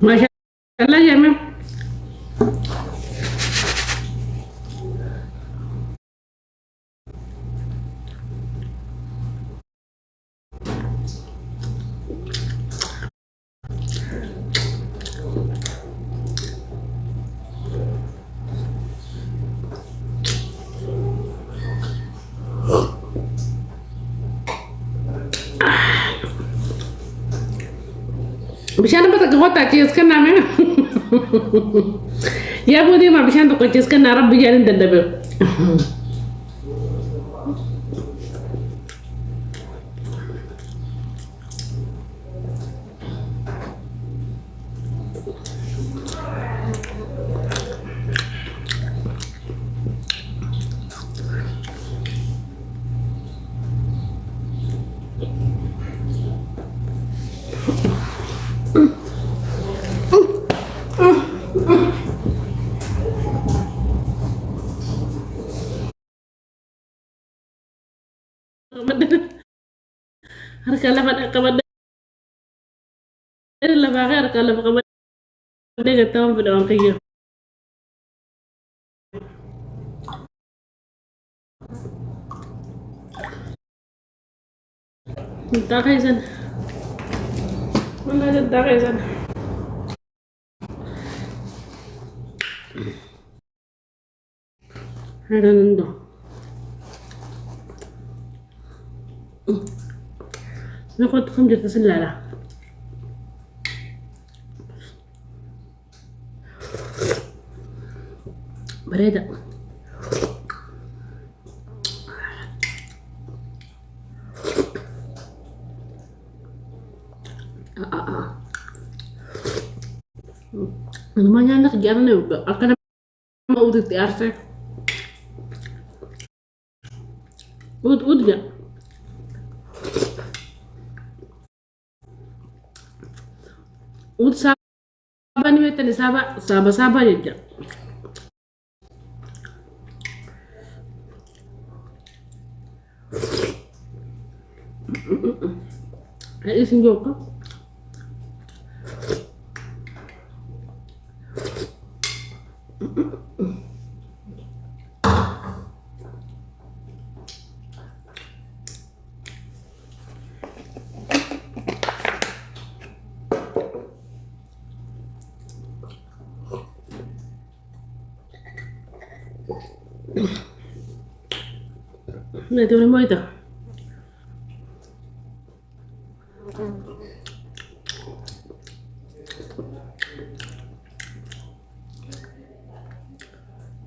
ما شاء الله يا ميم. Bishaan bata gahota cheese kana meme. Ya budi ma bishaan to cheese kana rabbi jarin daddabe. Harka lafa kabad lafa harka lafa kabad ga tawon fi da wankiyo. Ta kai san. Wallahi ta kai san. Hada nan do. Na ko tum je tasilala. Bareda. Namanya anak jarang nih, akan mau udah tiarse. Ud ya. Ud saba nih betul saba aja. Ini sinjok. Nah, itu mau itu.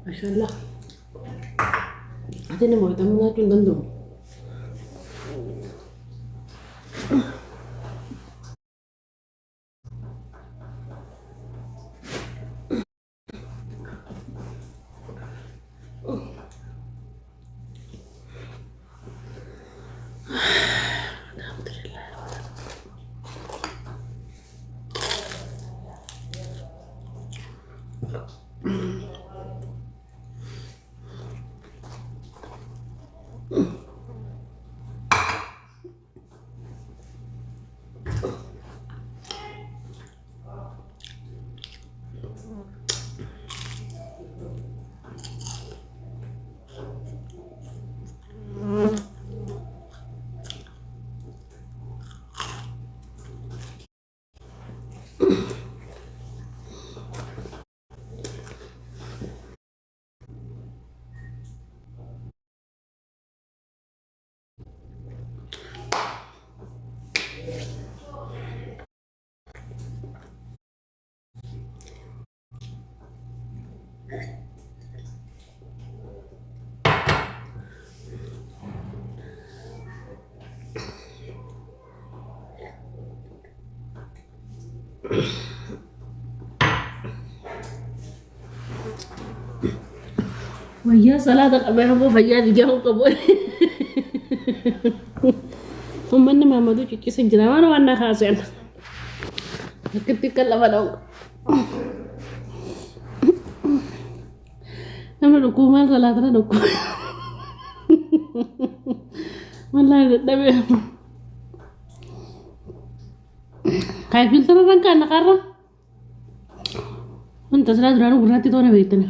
Masya Allah. Ate na mo ito mo natin dando. Wayya salata kamar habo fayya diga ko kabo. Umman mama do ci sa jira wana wana khasen. Ketika lama daw. Nama do ko mal salata na do ko. Wallahi da be. Kay filter ran ka nakara. tasilaa duraan gurraatti toona beektani.